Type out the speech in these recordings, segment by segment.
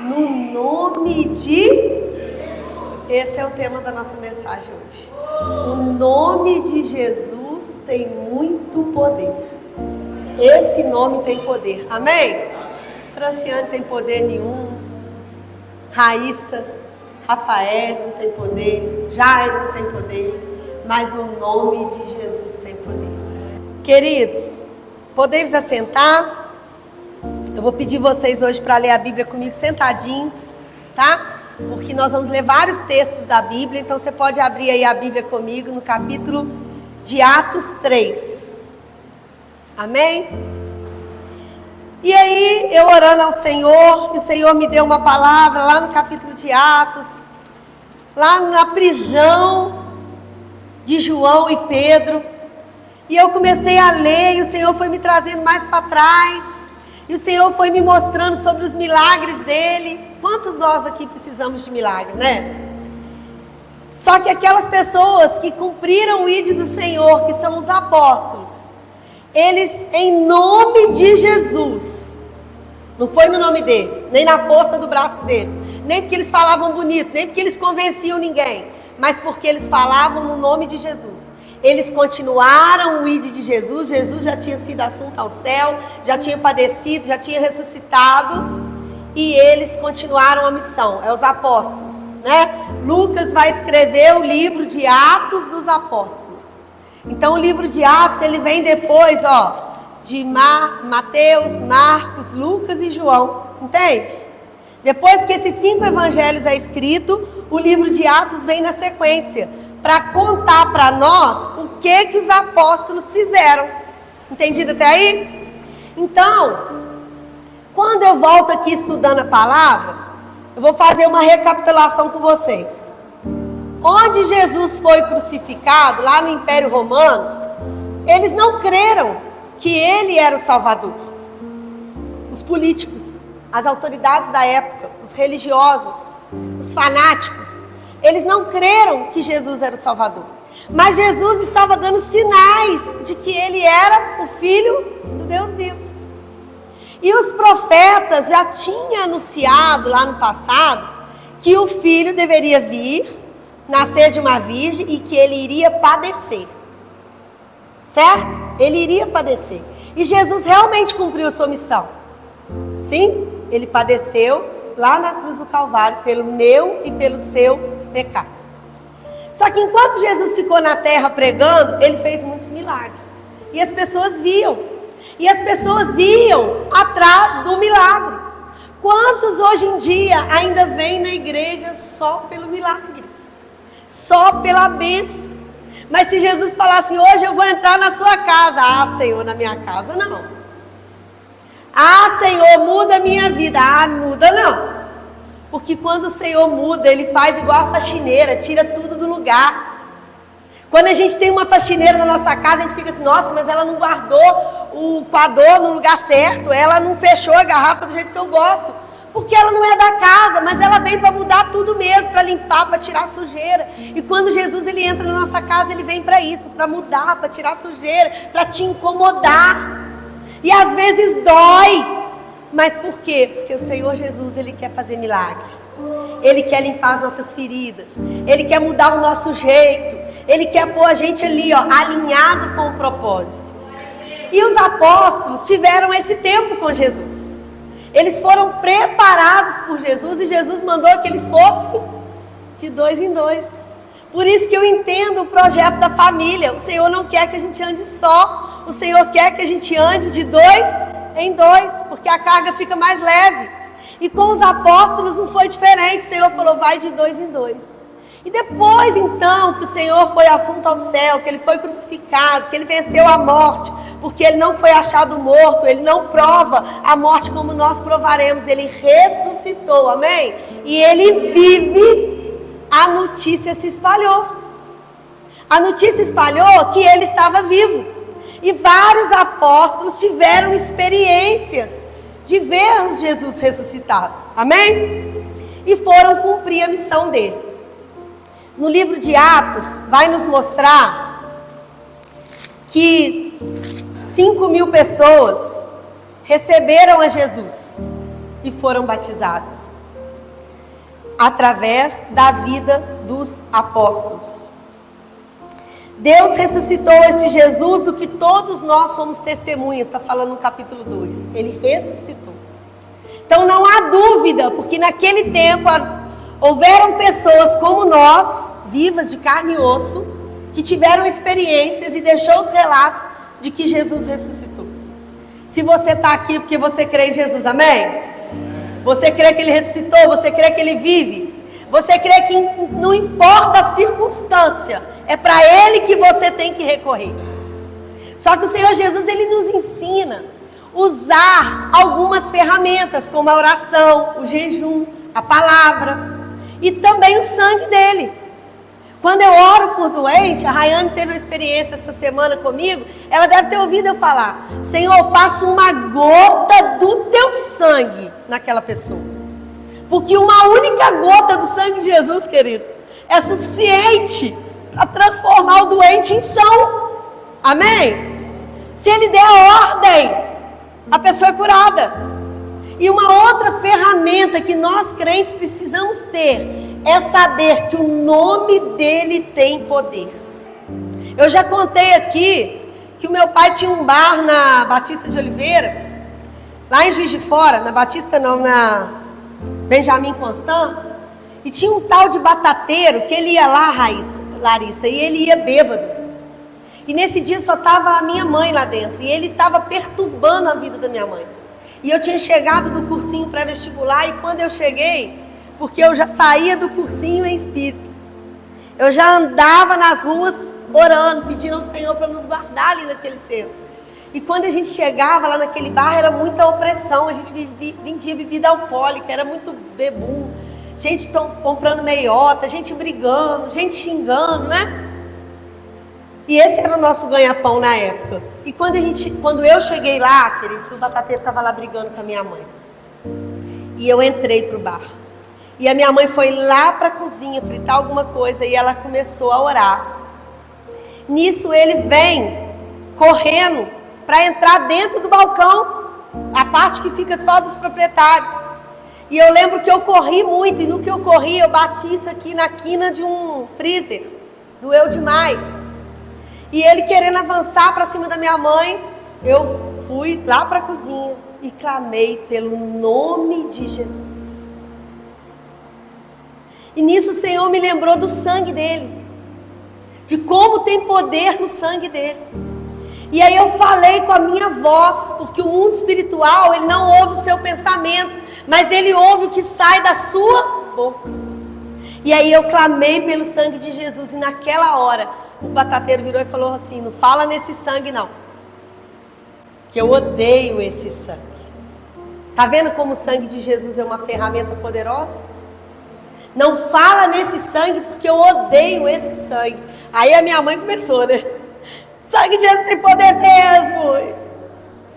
No nome de... Esse é o tema da nossa mensagem hoje. O nome de Jesus tem muito poder. Esse nome tem poder. Amém? Franciane tem poder nenhum. Raíssa, Rafael não tem poder. Jairo não tem poder. Mas no nome de Jesus tem poder. Queridos, podemos assentar? Eu vou pedir vocês hoje para ler a Bíblia comigo sentadinhos, tá? Porque nós vamos ler vários textos da Bíblia, então você pode abrir aí a Bíblia comigo no capítulo de Atos 3. Amém? E aí, eu orando ao Senhor, e o Senhor me deu uma palavra lá no capítulo de Atos, lá na prisão de João e Pedro, e eu comecei a ler, e o Senhor foi me trazendo mais para trás, e o Senhor foi me mostrando sobre os milagres dele. Quantos nós aqui precisamos de milagre, né? Só que aquelas pessoas que cumpriram o ID do Senhor, que são os apóstolos, eles, em nome de Jesus, não foi no nome deles, nem na força do braço deles, nem porque eles falavam bonito, nem porque eles convenciam ninguém, mas porque eles falavam no nome de Jesus. Eles continuaram o ID de Jesus. Jesus já tinha sido assunto ao céu, já tinha padecido, já tinha ressuscitado, e eles continuaram a missão, é os apóstolos, né? Lucas vai escrever o livro de Atos dos Apóstolos. Então o livro de Atos, ele vem depois, de Mateus, Marcos, Lucas e João, entende? Depois que esses 5 evangelhos é escrito, o livro de Atos vem na sequência, para contar para nós o que os apóstolos fizeram. Entendido até aí? Então, quando eu volto aqui estudando a palavra, eu vou fazer uma recapitulação com vocês. Onde Jesus foi crucificado, lá no Império Romano, eles não creram que ele era o Salvador. Os políticos, as autoridades da época, os religiosos, os fanáticos, eles não creram que Jesus era o Salvador. Mas Jesus estava dando sinais de que ele era o Filho do Deus vivo. E os profetas já tinham anunciado lá no passado que o Filho deveria vir, nascer de uma virgem e que ele iria padecer. Certo? Ele iria padecer. E Jesus realmente cumpriu a sua missão. Sim, ele padeceu lá na cruz do Calvário pelo meu e pelo seu pecado. Só que enquanto Jesus ficou na terra pregando, ele fez muitos milagres. E as pessoas viam. E as pessoas iam atrás do milagre. Quantos hoje em dia ainda vêm na igreja só pelo milagre? Só pela bênção. Mas se Jesus falasse, hoje eu vou entrar na sua casa. Ah, Senhor, na minha casa não. Ah, Senhor, muda a minha vida. Ah, muda não. Porque quando o Senhor muda, Ele faz igual a faxineira, tira tudo do lugar. Quando a gente tem uma faxineira na nossa casa, a gente fica assim, nossa, mas ela não guardou o coador no lugar certo, ela não fechou a garrafa do jeito que eu gosto. Porque ela não é da casa, mas ela vem para mudar tudo mesmo, para limpar, para tirar a sujeira. E quando Jesus ele entra na nossa casa, Ele vem para isso, para mudar, para tirar a sujeira, para te incomodar. E às vezes dói. Mas por quê? Porque o Senhor Jesus, Ele quer fazer milagre. Ele quer limpar as nossas feridas. Ele quer mudar o nosso jeito. Ele quer pôr a gente ali, alinhado com o propósito. E os apóstolos tiveram esse tempo com Jesus. Eles foram preparados por Jesus e Jesus mandou que eles fossem de 2 em 2. Por isso que eu entendo o projeto da família. O Senhor não quer que a gente ande só. O Senhor quer que a gente ande de 2 em 2, porque a carga fica mais leve. E com os apóstolos não foi diferente. O Senhor falou, vai de 2 em 2. E depois então que o Senhor foi assunto ao céu, que Ele foi crucificado, que Ele venceu a morte, porque Ele não foi achado morto, Ele não prova a morte como nós provaremos, Ele ressuscitou, amém? E Ele vive, a notícia se espalhou. A notícia espalhou que Ele estava vivo. E vários apóstolos tiveram experiências de ver Jesus ressuscitado, amém? E foram cumprir a missão dele. No livro de Atos, vai nos mostrar que 5.000 pessoas receberam a Jesus e foram batizadas. através da vida dos apóstolos. Deus ressuscitou esse Jesus do que todos nós somos testemunhas, está falando no capítulo 2. Ele ressuscitou. Então não há dúvida, porque naquele tempo houveram pessoas como nós, vivas de carne e osso, que tiveram experiências e deixou os relatos de que Jesus ressuscitou. Se você está aqui porque você crê em Jesus, amém? Você crê que Ele ressuscitou, você crê que Ele vive, você crê que não importa a circunstância, é para Ele que você tem que recorrer. Só que o Senhor Jesus, Ele nos ensina a usar algumas ferramentas, como a oração, o jejum, a palavra e também o sangue dele. Quando eu oro por doente, a Rayane teve uma experiência essa semana comigo, ela deve ter ouvido eu falar: Senhor, passa uma gota do teu sangue naquela pessoa. Porque uma única gota do sangue de Jesus, querido, é suficiente para transformar o doente em são. Amém? Se ele der a ordem, a pessoa é curada. E uma outra ferramenta que nós crentes precisamos ter é saber que o nome dele tem poder. Eu já contei aqui que o meu pai tinha um bar na Batista de Oliveira, lá em Juiz de Fora, na Batista não, na Benjamin Constant, e tinha um tal de batateiro que ele ia lá, Larissa, e ele ia bêbado. E nesse dia só estava a minha mãe lá dentro, e ele estava perturbando a vida da minha mãe. E eu tinha chegado do cursinho pré-vestibular, e quando eu cheguei, porque eu já saía do cursinho em espírito, eu já andava nas ruas orando, pedindo ao Senhor para nos guardar ali naquele centro. E quando a gente chegava lá naquele bar, era muita opressão, a gente vendia bebida alcoólica, era muito bebum, gente comprando meiota, gente brigando, gente xingando, né? E esse era o nosso ganha-pão na época. E quando eu cheguei lá, queridos, o batateiro estava lá brigando com a minha mãe. E eu entrei para o bar. E a minha mãe foi lá para a cozinha fritar alguma coisa e ela começou a orar. Nisso ele vem correndo para entrar dentro do balcão, a parte que fica só dos proprietários. E eu lembro que eu corri muito, e no que eu corri eu bati isso aqui na quina de um freezer. Doeu demais. E ele querendo avançar para cima da minha mãe, eu fui lá para a cozinha e clamei pelo nome de Jesus. E nisso o Senhor me lembrou do sangue dele, de como tem poder no sangue dele. E aí eu falei com a minha voz, porque o mundo espiritual, ele não ouve o seu pensamento, mas ele ouve o que sai da sua boca. E aí eu clamei pelo sangue de Jesus, e naquela hora o batateiro virou e falou assim: não fala nesse sangue não, que eu odeio esse sangue. Tá vendo como o sangue de Jesus é uma ferramenta poderosa? Não fala nesse sangue, porque eu odeio esse sangue. Aí a minha mãe começou, né? Sangue de Jesus tem poder mesmo.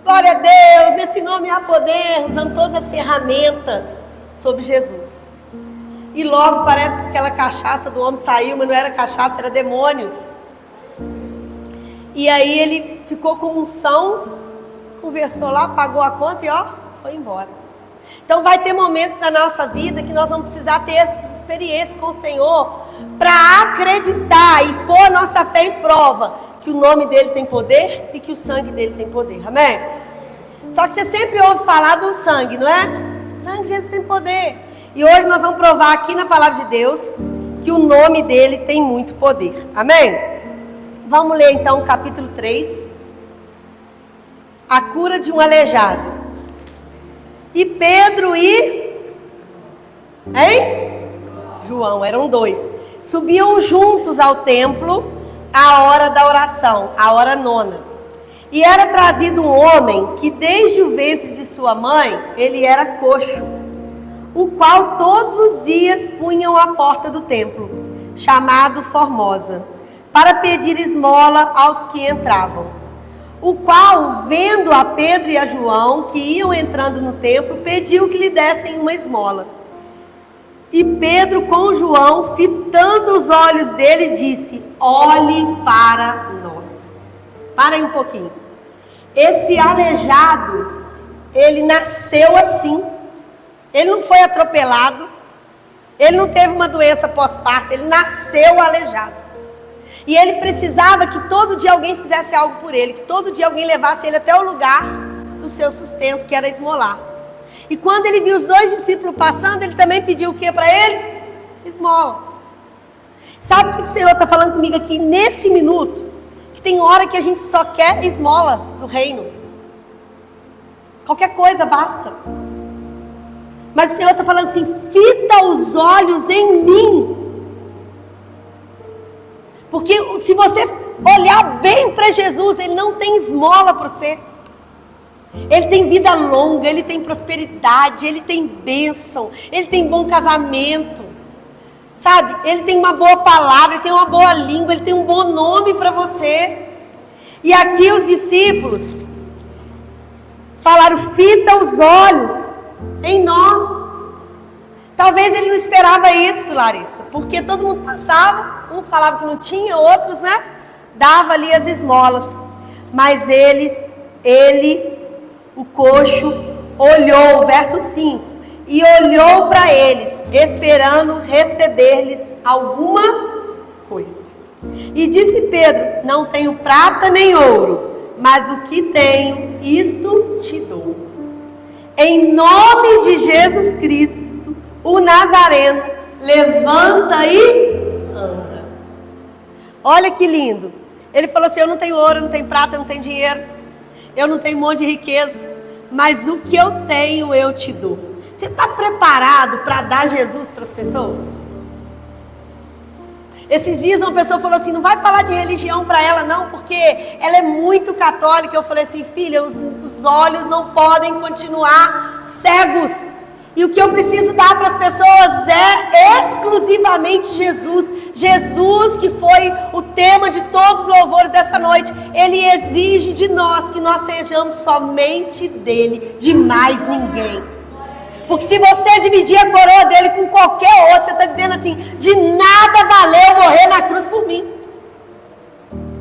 Glória a Deus, nesse nome há poder, usando todas as ferramentas sobre Jesus. E logo parece que aquela cachaça do homem saiu, mas não era cachaça, era demônios. E aí ele ficou com unção, conversou lá, pagou a conta e foi embora. Então vai ter momentos na nossa vida que nós vamos precisar ter essas experiências com o Senhor para acreditar e pôr nossa fé em prova que o nome dele tem poder e que o sangue dele tem poder, amém? Só que você sempre ouve falar do sangue, não é? O sangue de Jesus tem poder. E hoje nós vamos provar aqui na palavra de Deus que o nome dele tem muito poder, amém? Vamos ler então o capítulo 3, a cura de um aleijado. E Pedro e João, eram dois, subiam juntos ao templo à hora da oração, a hora nona. E era trazido um homem que desde o ventre de sua mãe, ele era coxo, o qual todos os dias punham à porta do templo, chamado Formosa, para pedir esmola aos que entravam. O qual, vendo a Pedro e a João, que iam entrando no templo, pediu que lhe dessem uma esmola. E Pedro com João, fitando os olhos dele, disse: olhe para nós. Para aí um pouquinho. Esse aleijado, ele nasceu assim. Ele não foi atropelado. Ele não teve uma doença pós-parto, ele nasceu aleijado. E ele precisava que todo dia alguém fizesse algo por ele, que todo dia alguém levasse ele até o lugar do seu sustento, que era esmolar. E quando ele viu os 2 discípulos passando, ele também pediu o que para eles? Esmola. Sabe o que o Senhor está falando comigo aqui nesse minuto? Que tem hora que a gente só quer esmola do reino. Qualquer coisa basta. Mas o Senhor está falando assim: fita os olhos em mim. Porque se você olhar bem para Jesus, Ele não tem esmola para você. Ele tem vida longa, Ele tem prosperidade, Ele tem bênção, Ele tem bom casamento. Sabe? Ele tem uma boa palavra, Ele tem uma boa língua, Ele tem um bom nome para você. E aqui os discípulos falaram: fita os olhos em nós. Talvez ele não esperava isso, Larissa, porque todo mundo passava, uns falavam que não tinha, outros, né, dava ali as esmolas. Mas o coxo, olhou, verso 5, e olhou para eles, esperando receber-lhes alguma coisa. E disse Pedro: não tenho prata nem ouro, mas o que tenho, isto te dou. Em nome de Jesus Cristo, o Nazareno, levanta e anda. Olha que lindo. Ele falou assim: eu não tenho ouro, eu não tenho prata, eu não tenho dinheiro, eu não tenho um monte de riqueza, mas o que eu tenho eu te dou. Você está preparado para dar Jesus para as pessoas? Esses dias uma pessoa falou assim: não vai falar de religião para ela não, porque ela é muito católica. Eu falei assim: filha, os olhos não podem continuar cegos. E o que eu preciso dar para as pessoas é exclusivamente Jesus. Jesus, que foi o tema de todos os louvores dessa noite, Ele exige de nós que nós sejamos somente dEle, de mais ninguém. Porque se você dividir a coroa dele com qualquer outro, você está dizendo assim: de nada valeu morrer na cruz por mim.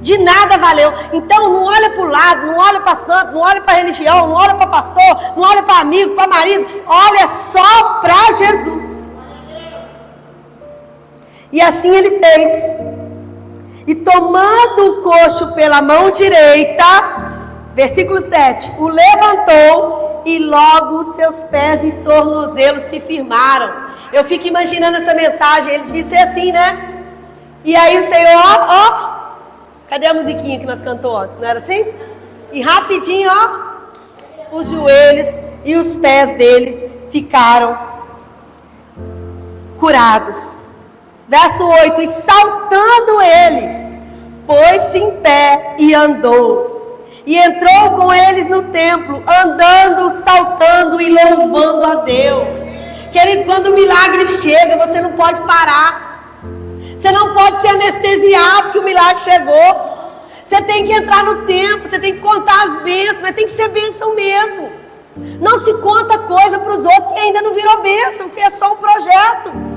De nada valeu. Então não olha para o lado, não olha para santo, não olha para religião, não olha para pastor, não olha para amigo, para marido. Olha só para Jesus. E assim ele fez. E tomando o coxo pela mão direita, versículo 7, o levantou e logo os seus pés e tornozelos se firmaram. Eu fico imaginando essa mensagem, ele devia ser assim, né? E aí o Senhor, ó, cadê a musiquinha que nós cantamos ontem? Não era assim? E rapidinho, ó, os joelhos e os pés dele ficaram curados. Verso 8, e saltando ele, pôs-se em pé e andou. E entrou com eles no templo, andando, saltando e louvando a Deus. Querido, quando o milagre chega, você não pode parar. Você não pode se anestesiar porque o milagre chegou. Você tem que entrar no templo, você tem que contar as bênçãos, mas tem que ser bênção mesmo. Não se conta coisa para os outros que ainda não virou bênção, que é só um projeto.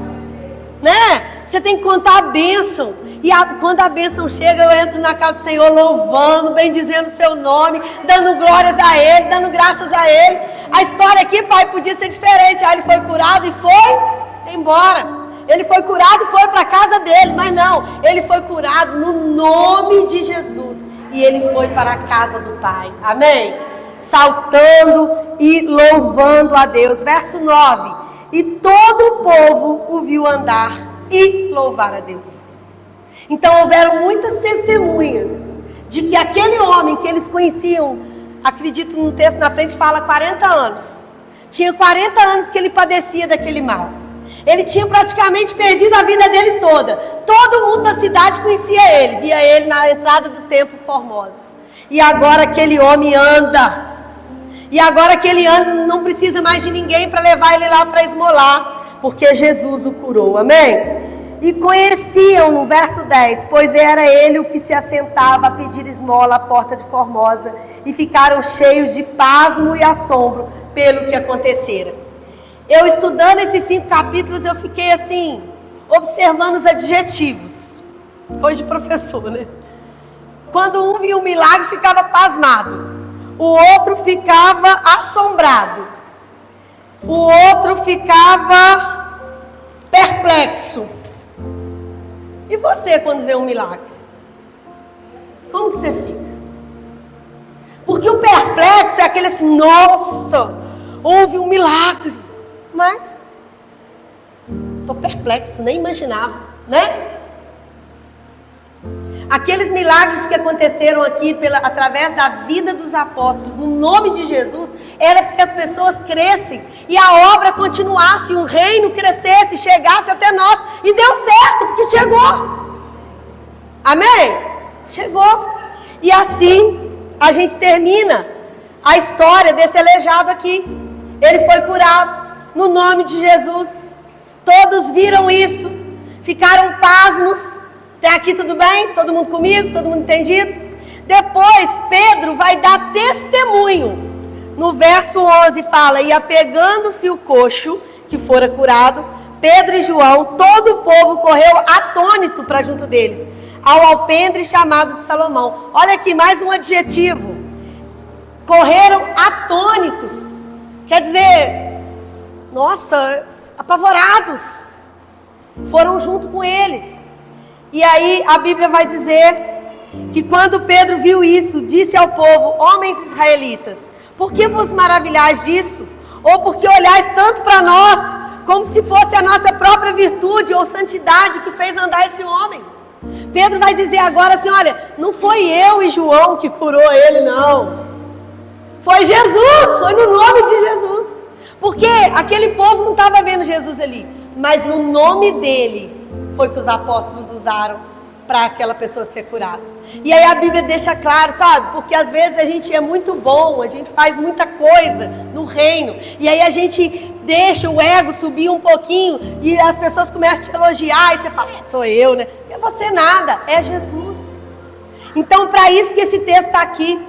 Né? Você tem que contar a bênção. E quando a bênção chega, eu entro na casa do Senhor louvando, bendizendo o seu nome, dando glórias a Ele, dando graças a Ele. A história aqui, pai, podia ser diferente. Aí ele foi curado e foi embora. Ele foi curado e foi para a casa dele, mas não. Ele foi curado no nome de Jesus. E ele foi para a casa do Pai. Amém? Saltando e louvando a Deus. Verso 9. E todo o povo o viu andar e louvar a Deus. Então houveram muitas testemunhas de que aquele homem que eles conheciam, acredito no texto na frente fala 40 anos. Tinha 40 anos que ele padecia daquele mal. Ele tinha praticamente perdido a vida dele toda. Todo mundo da cidade conhecia ele, via ele na entrada do templo Formosa. E agora aquele homem anda. E agora aquele homem não precisa mais de ninguém para levar ele lá para esmolar, porque Jesus o curou. Amém? E conheciam, no verso 10, pois era ele o que se assentava a pedir esmola à porta de Formosa, e ficaram cheios de pasmo e assombro pelo que acontecera. Eu estudando esses 5 capítulos, eu fiquei assim, observando os adjetivos. Hoje professor, né? Quando um via um milagre, ficava pasmado. O outro ficava assombrado. O outro ficava perplexo. E você quando vê um milagre? Como que você fica? Porque o perplexo é aquele assim, nossa, houve um milagre. Mas, estou perplexo, nem imaginava, né? Aqueles milagres que aconteceram aqui através da vida dos apóstolos, no nome de Jesus, era porque as pessoas crescem e a obra continuasse, o reino crescesse, chegasse até nós. E deu certo, porque chegou. Amém? Chegou. E assim, a gente termina a história desse aleijado aqui. Ele foi curado, no nome de Jesus. Todos viram isso, ficaram pasmos. Até aqui tudo bem? Todo mundo comigo? Todo mundo entendido? Depois Pedro vai dar testemunho. No verso 11 fala: e apegando-se o coxo que fora curado, Pedro e João, todo o povo correu atônito para junto deles, ao alpendre chamado de Salomão. Olha aqui, mais um adjetivo. Correram atônitos. Quer dizer, nossa, apavorados. Foram junto com eles. E aí a Bíblia vai dizer que quando Pedro viu isso, disse ao povo: homens israelitas, por que vos maravilhais disso? Ou porque olhais tanto para nós, como se fosse a nossa própria virtude ou santidade que fez andar esse homem? Pedro vai dizer agora assim: olha, não foi eu e João que curou ele, não. Foi Jesus, foi no nome de Jesus. Porque aquele povo não estava vendo Jesus ali, mas no nome dele foi que os apóstolos usaram para aquela pessoa ser curada. E aí a Bíblia deixa claro, sabe? Porque às vezes a gente é muito bom, a gente faz muita coisa no reino, e aí a gente deixa o ego subir um pouquinho, e as pessoas começam a te elogiar, e você fala: sou eu, né? Não é você nada, é Jesus. Então, para isso que esse texto está aqui,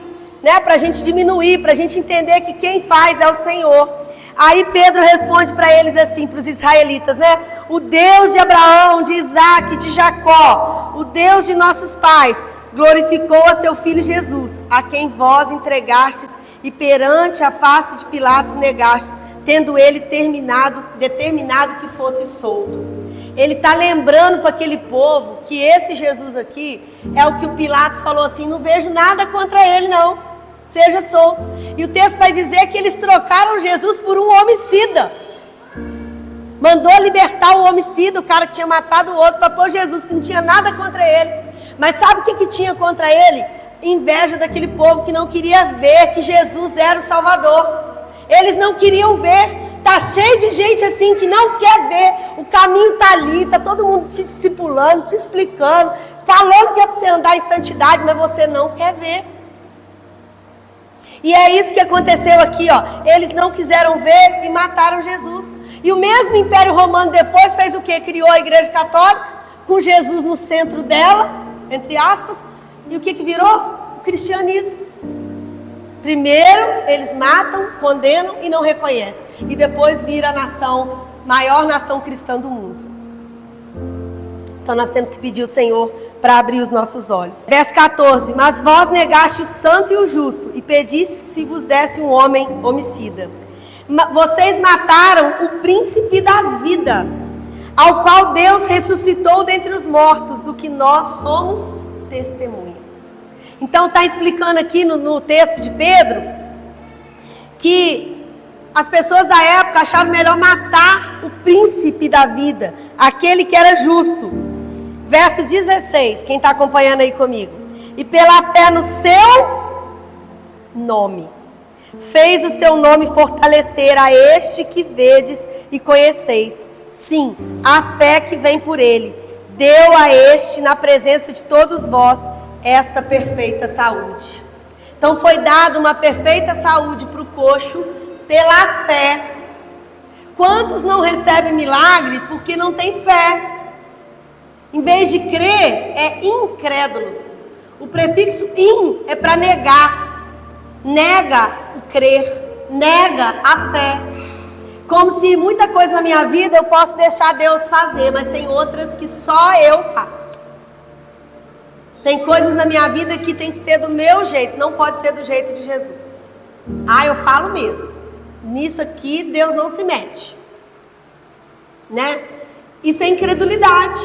né? Para a gente diminuir, para a gente entender que quem faz é o Senhor. Aí Pedro responde para eles assim, para os israelitas, né? O Deus de Abraão, de Isaac, de Jacó, o Deus de nossos pais, glorificou a seu filho Jesus, a quem vós entregastes e perante a face de Pilatos negastes, tendo ele determinado que fosse solto. Ele está lembrando para aquele povo que esse Jesus aqui é o que o Pilatos falou assim: não vejo nada contra ele não, seja solto. E o texto vai dizer que eles trocaram Jesus por um homicida. Mandou libertar o homicida, o cara que tinha matado o outro, para pôr Jesus, que não tinha nada contra ele. Mas sabe o que tinha contra ele? Inveja daquele povo que não queria ver que Jesus era o Salvador. Eles não queriam ver. Tá cheio de gente assim que não quer ver. O caminho tá ali, tá todo mundo te discipulando, te explicando, falando que é para você andar em santidade, mas você não quer ver. E é isso que aconteceu aqui, ó. Eles não quiseram ver e mataram Jesus. E o mesmo Império Romano depois fez o quê? Criou a Igreja Católica, com Jesus no centro dela, entre aspas. E o que virou? O cristianismo. Primeiro eles matam, condenam e não reconhecem. E depois vira a nação, maior nação cristã do mundo. Então nós temos que pedir ao Senhor para abrir os nossos olhos. Verso 14. Mas vós negaste o santo e o justo, e pediste que se vos desse um homem homicida. Vocês mataram o príncipe da vida, ao qual Deus ressuscitou dentre os mortos, do que nós somos testemunhas. Então está explicando aqui no texto de Pedro, que as pessoas da época acharam melhor matar o príncipe da vida, aquele que era justo. Verso 16, quem está acompanhando aí comigo. E pela fé no seu nome, fez o seu nome fortalecer a este que vedes e conheceis. Sim, a fé que vem por ele, deu a este, na presença de todos vós, esta perfeita saúde. Então foi dada uma perfeita saúde para o coxo pela fé. Quantos não recebem milagre porque não tem fé? Em vez de crer, é incrédulo. O prefixo in é para negar. Nega o crer, nega a fé. Como se muita coisa na minha vida eu posso deixar Deus fazer, mas tem outras que só eu faço. Tem coisas na minha vida que tem que ser do meu jeito, não pode ser do jeito de Jesus. Ah, eu falo mesmo. Nisso aqui Deus não se mete, né? Isso é incredulidade.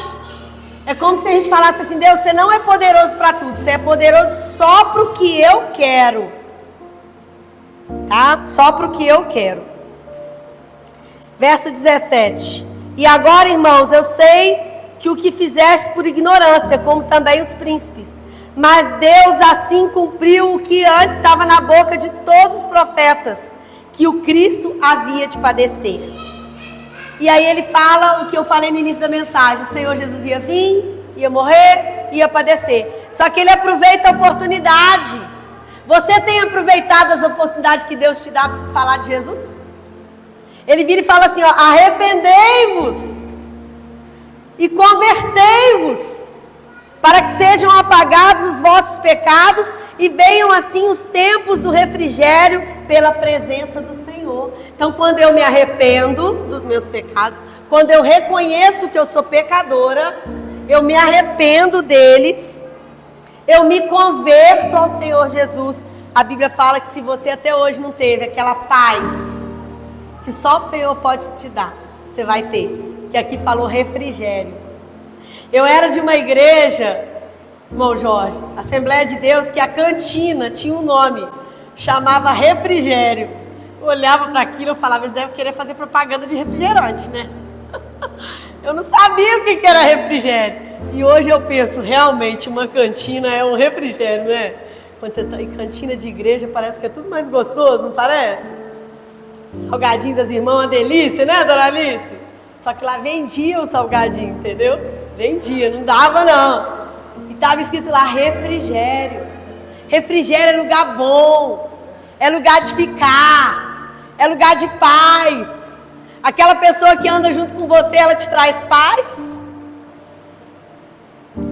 É como se a gente falasse assim: Deus, você não é poderoso para tudo, você é poderoso só para o que eu quero. Tá? Só para o que eu quero. Verso 17. E agora, irmãos, eu sei que o que fizeste por ignorância, como também os príncipes, mas Deus assim cumpriu o que antes estava na boca de todos os profetas, que o Cristo havia de padecer. E aí ele fala o que eu falei no início da mensagem: o Senhor Jesus ia vir, ia morrer, ia padecer. Só que ele aproveita a oportunidade. Você tem aproveitado as oportunidades que Deus te dá para falar de Jesus? Ele vira e fala assim, ó: arrependei-vos e convertei-vos, para que sejam apagados os vossos pecados e venham assim os tempos do refrigério pela presença do Senhor. Então, quando eu me arrependo dos meus pecados, quando eu reconheço que eu sou pecadora, eu me arrependo deles, eu me converto ao Senhor Jesus. A Bíblia fala que se você até hoje não teve aquela paz que só o Senhor pode te dar, você vai ter. Que aqui falou refrigério. Eu era de uma igreja, irmão Jorge, Assembleia de Deus, que a cantina tinha um nome, chamava refrigério. Eu olhava para aquilo e falava: eles devem querer fazer propaganda de refrigerante, né? Eu não sabia o que era refrigério. E hoje eu penso, realmente, uma cantina é um refrigério, né? Quando você está em cantina de igreja, parece que é tudo mais gostoso, não parece? Salgadinho das irmãs, uma delícia, né, Dona Alice? Só que lá vendia o salgadinho, entendeu? Vendia, não dava não. E estava escrito lá refrigério. Refrigério é lugar bom, é lugar de ficar, é lugar de paz. Aquela pessoa que anda junto com você, ela te traz paz?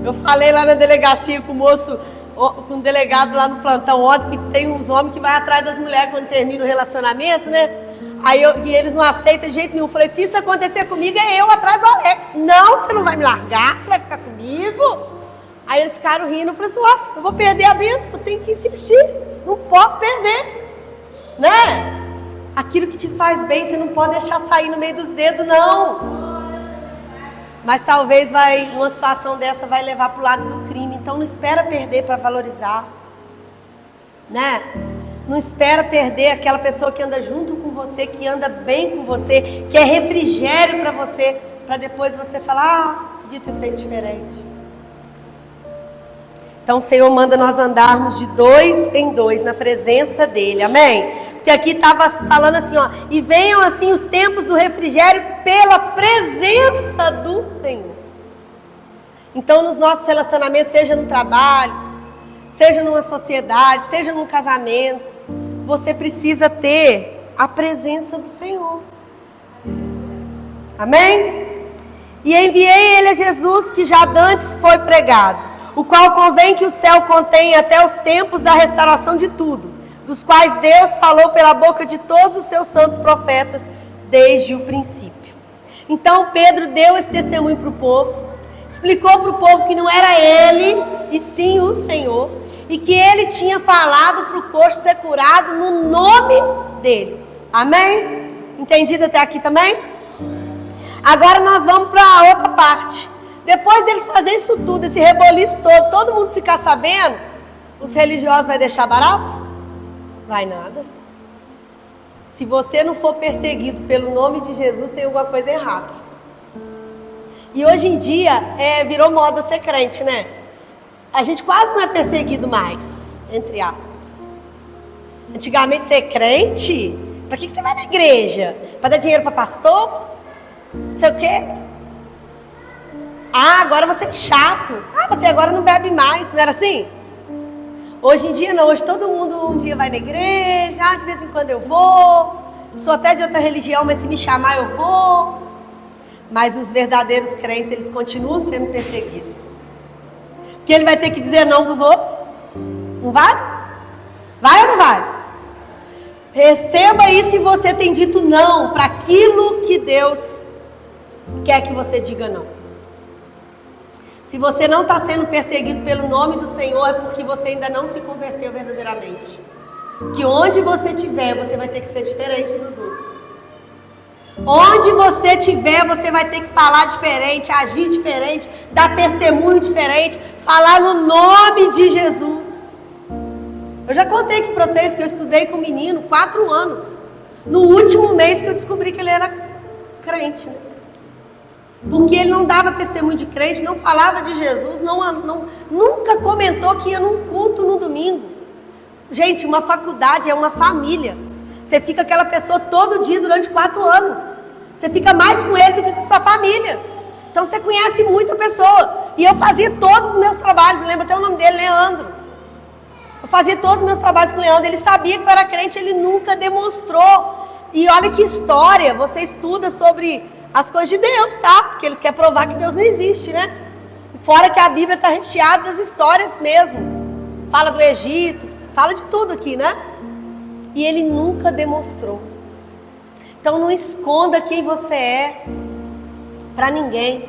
Eu falei lá na delegacia com o moço, com o delegado lá no plantão ontem, que tem uns homens que vai atrás das mulheres quando termina o relacionamento, né? Aí e eles não aceitam de jeito nenhum. Eu falei: se isso acontecer comigo, é eu atrás do Alex. Não, você não vai me largar, você vai ficar comigo. Aí eles ficaram rindo. Eu falei assim: ó, eu vou perder a bênção, eu tenho que insistir, não posso perder, né? Aquilo que te faz bem, você não pode deixar sair no meio dos dedos, não. Mas talvez uma situação dessa vai levar para o lado do crime. Então não espera perder para valorizar, né? Não espera perder aquela pessoa que anda junto com você, que anda bem com você, que é refrigério para você, para depois você falar: podia ter feito diferente. Então o Senhor manda nós andarmos de 2 em 2 na presença dEle, amém? Porque aqui estava falando assim, ó: e venham assim os tempos do refrigério pela presença do Senhor. Então nos nossos relacionamentos, seja no trabalho, seja numa sociedade, seja num casamento, você precisa ter a presença do Senhor. Amém? E enviei ele a Jesus, que já dantes foi pregado, o qual convém que o céu contenha até os tempos da restauração de tudo, dos quais Deus falou pela boca de todos os seus santos profetas desde o princípio. Então Pedro deu esse testemunho para o povo, explicou para o povo que não era ele, e sim o Senhor, e que ele tinha falado para o coxo ser curado no nome dele. Amém? Entendido até aqui também? Agora nós vamos para a outra parte. Depois deles fazerem isso tudo, esse reboliço todo mundo ficar sabendo, os religiosos vai deixar barato? Vai nada. Se você não for perseguido pelo nome de Jesus, tem alguma coisa errada. E hoje em dia virou moda ser crente, né? A gente quase não é perseguido mais, entre aspas. Antigamente ser crente, para que você vai na igreja? Para dar dinheiro para pastor? Não sei o quê. Ah, agora você é chato. Ah, você agora não bebe mais, não era assim? Hoje em dia não, hoje todo mundo um dia vai na igreja, de vez em quando eu vou. Sou até de outra religião, mas se me chamar eu vou. Mas os verdadeiros crentes, eles continuam sendo perseguidos. Porque ele vai ter que dizer não para os outros. Não vai? Vai ou não vai? Receba isso se você tem dito não para aquilo que Deus quer que você diga não. Se você não está sendo perseguido pelo nome do Senhor, é porque você ainda não se converteu verdadeiramente. Que onde você estiver, você vai ter que ser diferente dos outros. Onde você estiver, você vai ter que falar diferente, agir diferente, dar testemunho diferente, falar no nome de Jesus. Eu já contei aqui para vocês que eu estudei com um menino 4 anos. No último mês que eu descobri que ele era crente, né? Porque ele não dava testemunho de crente, não falava de Jesus, nunca comentou que ia num culto no domingo. Gente, uma faculdade é uma família. Você fica com aquela pessoa todo dia durante 4 anos. Você fica mais com ele do que com sua família. Então você conhece muito a pessoa. E eu fazia todos os meus trabalhos, eu lembro até o nome dele, Leandro. Eu fazia todos os meus trabalhos com o Leandro, ele sabia que eu era crente, ele nunca demonstrou. E olha que história, você estuda sobre as coisas de Deus, tá? Porque eles querem provar que Deus não existe, né? Fora que a Bíblia está recheada das histórias mesmo. Fala do Egito, fala de tudo aqui, né? E ele nunca demonstrou. Então não esconda quem você é para ninguém.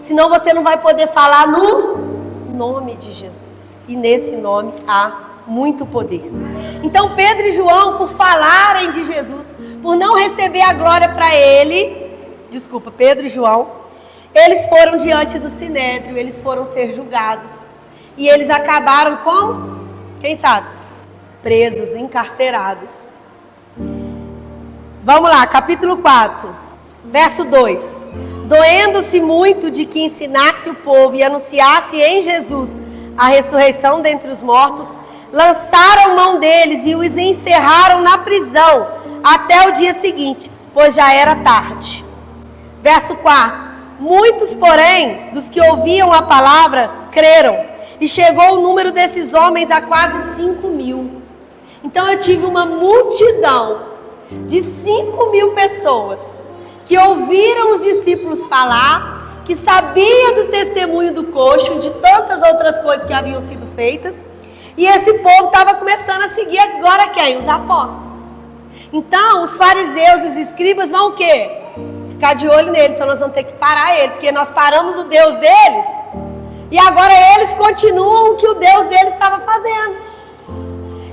Senão você não vai poder falar no nome de Jesus. E nesse nome há muito poder. Então Pedro e João, por falarem de Jesus, por não receber a glória para Pedro e João, eles foram diante do Sinédrio, eles foram ser julgados. E eles acabaram como? Quem sabe? Presos, encarcerados. Vamos lá, capítulo 4, verso 2. Doendo-se muito de que ensinasse o povo e anunciasse em Jesus a ressurreição dentre os mortos, lançaram mão deles e os encerraram na prisão até o dia seguinte, pois já era tarde. Verso 4. Muitos, porém, dos que ouviam a palavra, creram, e chegou o número desses homens a quase 5.000. Então eu tive uma multidão de 5.000 pessoas que ouviram os discípulos falar, que sabia do testemunho do coxo, de tantas outras coisas que haviam sido feitas, e esse povo estava começando a seguir agora quem? Os apóstolos. Então os fariseus e os escribas vão o quê? Ficar de olho nele. Então nós vamos ter que parar ele, porque nós paramos o Deus deles, e agora eles continuam o que o Deus deles estava fazendo.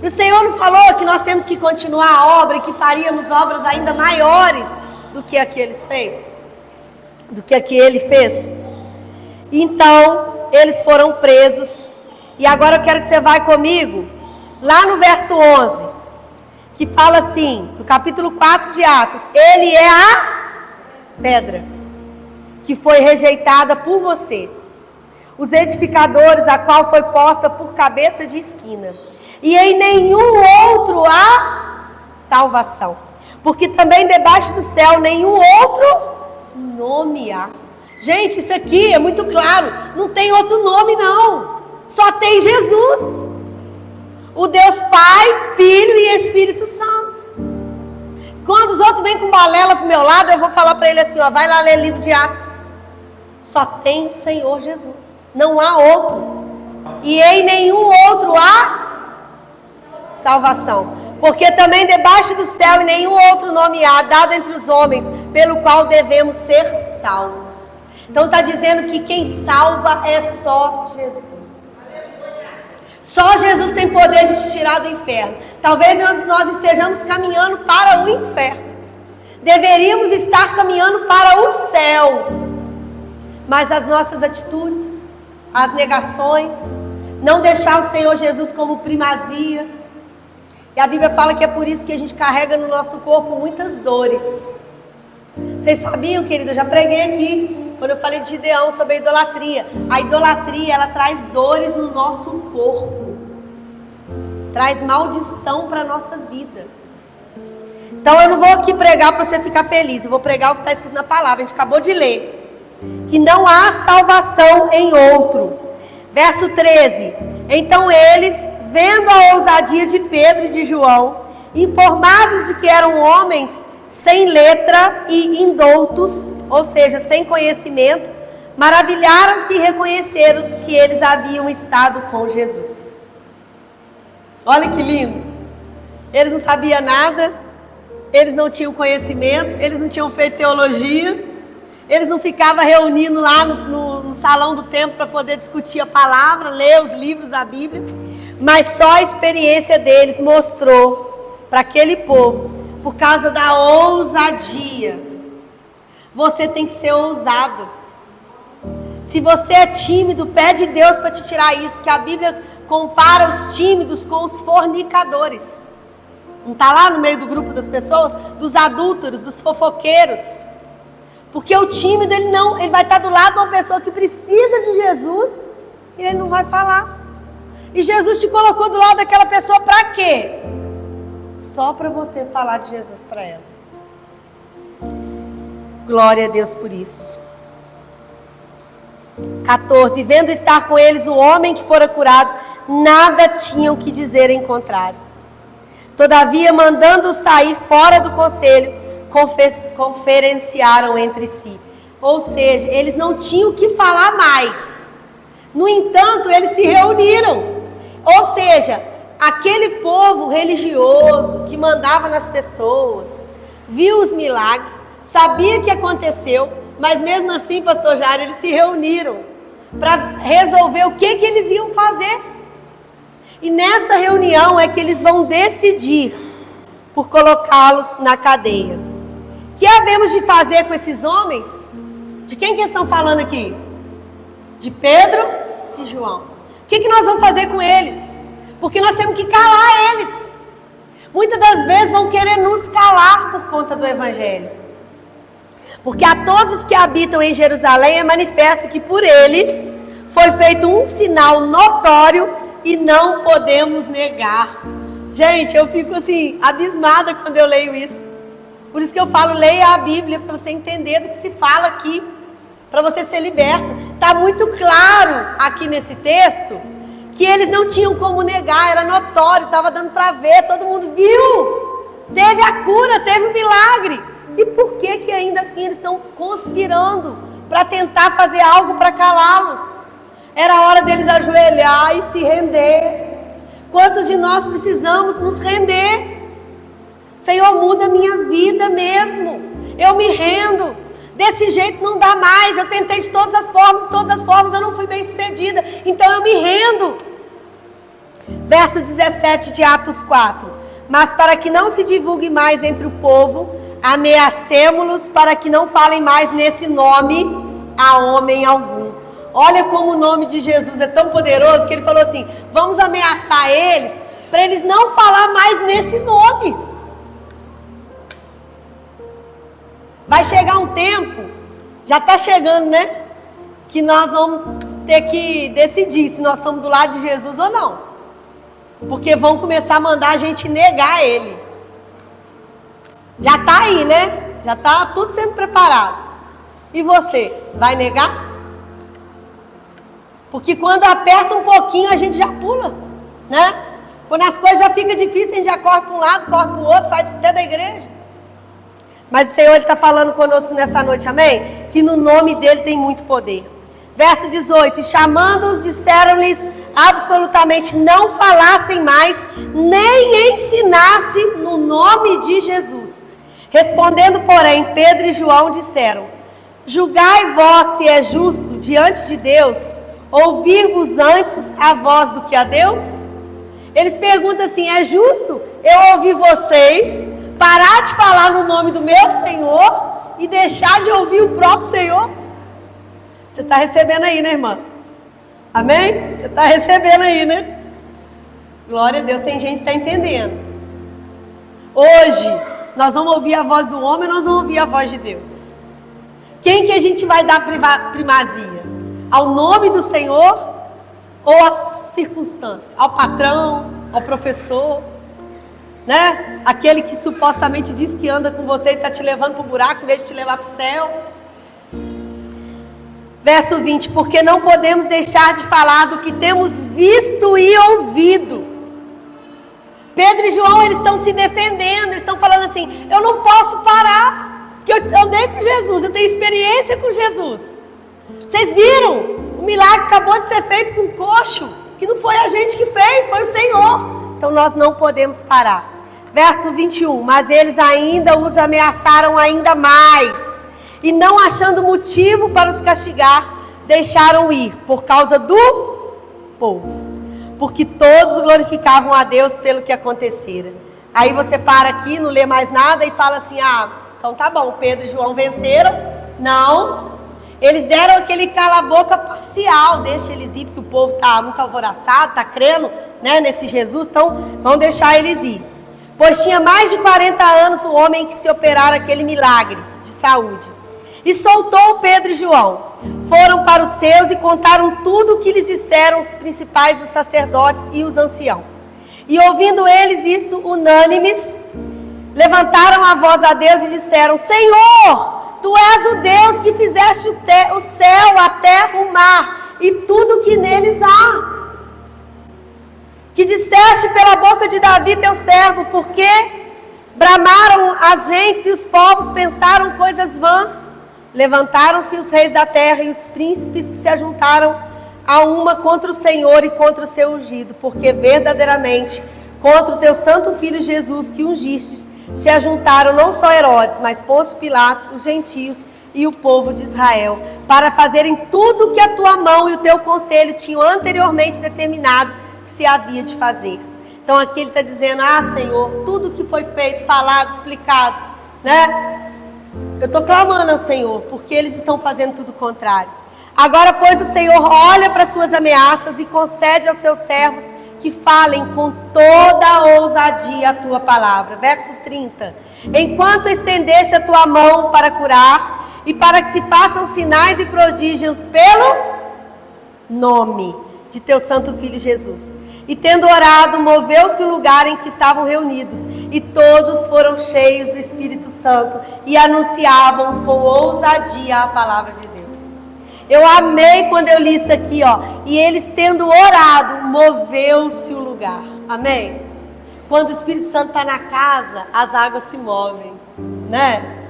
E o Senhor não falou que nós temos que continuar a obra e que faríamos obras ainda maiores do que a que eles fez? Do que a que ele fez? Então, eles foram presos. E agora eu quero que você vá comigo lá no verso 11, que fala assim, do capítulo 4 de Atos: ele é a pedra que foi rejeitada por você, os edificadores, a qual foi posta por cabeça de esquina, e em nenhum outro há salvação, porque também debaixo do céu nenhum outro nome há. Gente, isso aqui é muito claro, não tem outro nome não, só tem Jesus, o Deus Pai, Filho e Espírito Santo. Quando os outros vêm com balela pro meu lado, eu vou falar para ele assim, ó, vai lá ler o livro de Atos. Só tem o Senhor Jesus, não há outro, e em nenhum outro há salvação, porque também debaixo do céu e nenhum outro nome há dado entre os homens, pelo qual devemos ser salvos. Então está dizendo que quem salva é só Jesus. Só Jesus tem poder de te tirar do inferno. Talvez nós estejamos caminhando para o inferno. Deveríamos estar caminhando para o céu. Mas as nossas atitudes, as negações, não deixar o Senhor Jesus como primazia. E a Bíblia fala que é por isso que a gente carrega no nosso corpo muitas dores. Vocês sabiam, querido? Eu já preguei aqui, quando eu falei de Gideão sobre a idolatria. A idolatria, ela traz dores no nosso corpo. Traz maldição para a nossa vida. Então eu não vou aqui pregar para você ficar feliz. Eu vou pregar o que está escrito na palavra. A gente acabou de ler. Que não há salvação em outro. Verso 13. Então eles, vendo a ousadia de Pedro e de João, informados de que eram homens sem letra e indoutos, ou seja, sem conhecimento, maravilharam-se e reconheceram que eles haviam estado com Jesus. Olha que lindo! Eles não sabiam nada, eles não tinham conhecimento, eles não tinham feito teologia, eles não ficavam reunindo lá no salão do templo para poder discutir a palavra, ler os livros da Bíblia, mas só a experiência deles mostrou para aquele povo, por causa da ousadia Você tem que ser ousado. Se você é tímido, pede Deus para te tirar isso, porque a Bíblia compara os tímidos com os fornicadores. Não está lá no meio do grupo das pessoas? Dos adúlteros, dos fofoqueiros. Porque o tímido, ele vai estar do lado de uma pessoa que precisa de Jesus e ele não vai falar. E Jesus te colocou do lado daquela pessoa para quê? Só para você falar de Jesus para ela. Glória a Deus por isso. 14. Vendo estar com eles o homem que fora curado, nada tinham que dizer em contrário. Todavia, mandando-o sair fora do conselho, conferenciaram entre si. Ou seja, eles não tinham que falar mais. No entanto, eles se reuniram. Ou seja, aquele povo religioso que mandava nas pessoas, viu os milagres, sabia o que aconteceu, mas mesmo assim, pastor Jairo, eles se reuniram para resolver o que eles iam fazer. E nessa reunião é que eles vão decidir por colocá-los na cadeia. O que havemos de fazer com esses homens? De quem que estão falando aqui? De Pedro e João. O que nós vamos fazer com eles? Porque nós temos que calar eles. Muitas das vezes vão querer nos calar por conta do Evangelho. Porque a todos os que habitam em Jerusalém é manifesto que por eles foi feito um sinal notório e não podemos negar. Gente, eu fico assim, abismada quando eu leio isso. Por isso que eu falo, leia a Bíblia para você entender do que se fala aqui, para você ser liberto. Está muito claro aqui nesse texto que eles não tinham como negar, era notório, estava dando para ver, todo mundo viu. Teve a cura, teve o milagre. E por que ainda assim eles estão conspirando para tentar fazer algo para calá-los? Era hora deles ajoelhar e se render. Quantos de nós precisamos nos render? Senhor, muda a minha vida mesmo. Eu me rendo. Desse jeito não dá mais. Eu tentei de todas as formas eu não fui bem sucedida. Então eu me rendo. Verso 17 de Atos 4. Mas para que não se divulgue mais entre o povo, ameacemo-los para que não falem mais nesse nome a homem algum. Olha como o nome de Jesus é tão poderoso que ele falou assim, vamos ameaçar eles para eles não falar mais nesse nome. Vai chegar um tempo, já está chegando, né? Que nós vamos ter que decidir se nós estamos do lado de Jesus ou não. Porque vão começar a mandar a gente negar ele. Já está aí, né? Já está tudo sendo preparado. E você, vai negar? Porque quando aperta um pouquinho, a gente já pula, né? Quando as coisas já ficam difíceis, a gente já corre para um lado, corre para o outro, sai até da igreja. Mas o Senhor está falando conosco nessa noite, amém? Que no nome dele tem muito poder. Verso 18, e chamando-os, disseram-lhes absolutamente não falassem mais, nem ensinassem no nome de Jesus. Respondendo, porém, Pedro e João disseram, julgai vós se é justo diante de Deus, ouvir-vos antes a voz do que a Deus? Eles perguntam assim, é justo eu ouvir vocês, parar de falar no nome do meu Senhor e deixar de ouvir o próprio Senhor? Você está recebendo aí, né, irmã? Amém? Você está recebendo aí, né? Glória a Deus, tem gente que está entendendo. Hoje, nós vamos ouvir a voz do homem, nós vamos ouvir a voz de Deus. Quem que a gente vai dar primazia? Ao nome do Senhor ou à circunstância? Ao patrão, ao professor, né? Aquele que supostamente diz que anda com você e está te levando para o buraco em vez de te levar para o céu. Verso 20, porque não podemos deixar de falar do que temos visto e ouvido. Pedro e João, eles estão se defendendo, eles estão falando assim, eu não posso parar, porque eu andei com Jesus, eu tenho experiência com Jesus. Vocês viram? O milagre acabou de ser feito com um coxo, que não foi a gente que fez, foi o Senhor. Então nós não podemos parar. Verso 21, mas eles ainda os ameaçaram ainda mais. E não achando motivo para os castigar, deixaram ir por causa do povo. Porque todos glorificavam a Deus pelo que acontecera. Aí você para aqui, não lê mais nada e fala assim, então tá bom, Pedro e João venceram, Não. Eles deram aquele cala-boca parcial, deixa eles ir, porque o povo está muito alvoroçado, está crendo, né, nesse Jesus, então vamos deixar eles ir. Pois tinha mais de 40 anos o homem que se operara aquele milagre de saúde. E soltou Pedro e João. Foram para os seus e contaram tudo o que lhes disseram os principais dos sacerdotes e os anciãos. E ouvindo eles isto, unânimes, levantaram a voz a Deus e disseram: Senhor, Tu és o Deus que fizeste o céu, a terra, o mar e tudo que neles há. Que disseste pela boca de Davi teu servo, porque bramaram as gentes e os povos pensaram coisas vãs. Levantaram-se os reis da terra e os príncipes que se ajuntaram a uma contra o Senhor e contra o seu ungido, porque verdadeiramente contra o teu santo filho Jesus que ungistes, se ajuntaram não só Herodes, mas Pôncio Pilatos, os gentios e o povo de Israel, para fazerem tudo o que a tua mão e o teu conselho tinham anteriormente determinado que se havia de fazer. Então aqui ele está dizendo: Senhor, tudo que foi feito, falado, explicado, né? Eu estou clamando ao Senhor, porque eles estão fazendo tudo o contrário. Agora, pois, o Senhor olha para as suas ameaças e concede aos seus servos que falem com toda a ousadia a tua palavra. Verso 30. Enquanto estendeste a tua mão para curar e para que se façam sinais e prodígios pelo nome de teu santo filho Jesus. E tendo orado, moveu-se o lugar em que estavam reunidos, e todos foram cheios do Espírito Santo e anunciavam com ousadia a palavra de Deus. Eu amei quando eu li isso aqui, ó. E eles tendo orado, moveu-se o lugar. Amém? Quando o Espírito Santo está na casa, as águas se movem, né?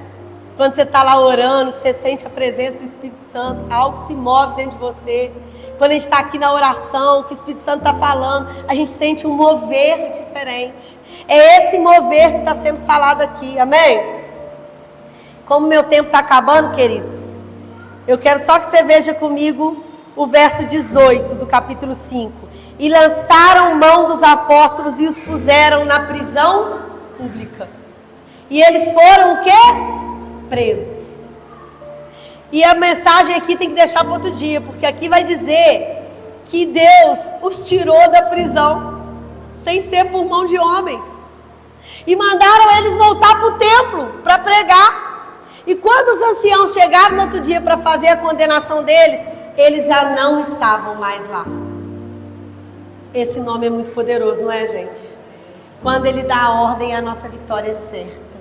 Quando você está lá orando, que você sente a presença do Espírito Santo, algo se move dentro de você. Quando a gente está aqui na oração, que o Espírito Santo está falando, a gente sente um mover diferente. É esse mover que está sendo falado aqui, amém? Como meu tempo está acabando, queridos, eu quero só que você veja comigo o verso 18 do capítulo 5. E lançaram mão dos apóstolos e os puseram na prisão pública. E eles foram o quê? Presos. E a mensagem aqui tem que deixar para outro dia, porque aqui vai dizer que Deus os tirou da prisão, sem ser por mão de homens. E mandaram eles voltar para o templo, para pregar. E quando os anciãos chegaram no outro dia para fazer a condenação deles, eles já não estavam mais lá. Esse nome é muito poderoso, não é, gente? Quando Ele dá a ordem, a nossa vitória é certa.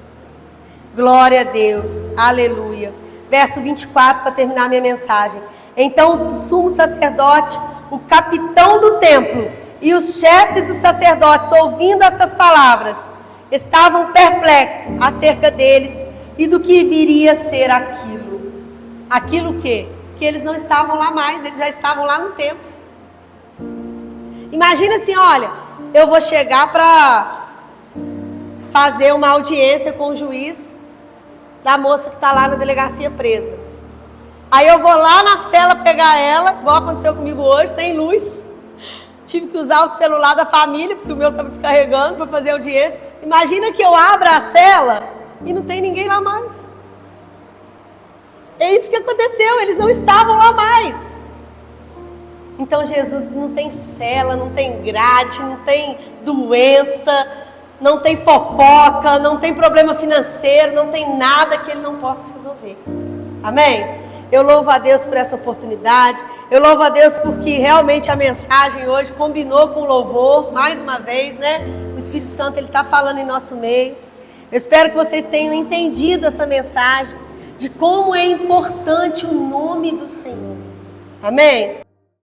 Glória a Deus, aleluia. Verso 24, para terminar minha mensagem. Então o sumo sacerdote, o capitão do templo e os chefes dos sacerdotes, ouvindo essas palavras, estavam perplexos acerca deles e do que viria a ser aquilo. Aquilo o quê? Que eles não estavam lá mais, eles já estavam lá no templo. Imagina assim, olha, eu vou chegar para fazer uma audiência com o juiz da moça que está lá na delegacia presa. Aí eu vou lá na cela pegar ela, igual aconteceu comigo hoje, sem luz. Tive que usar o celular da família, porque o meu estava descarregando para fazer audiência. Imagina que eu abra a cela e não tem ninguém lá mais. É isso que aconteceu, eles não estavam lá mais. Então Jesus não tem cela, não tem grade, não tem doença, não tem fofoca, não tem problema financeiro, não tem nada que Ele não possa resolver. Amém? Eu louvo a Deus por essa oportunidade. Eu louvo a Deus porque realmente a mensagem hoje combinou com o louvor, mais uma vez, né? O Espírito Santo, Ele está falando em nosso meio. Eu espero que vocês tenham entendido essa mensagem, de como é importante o nome do Senhor. Amém?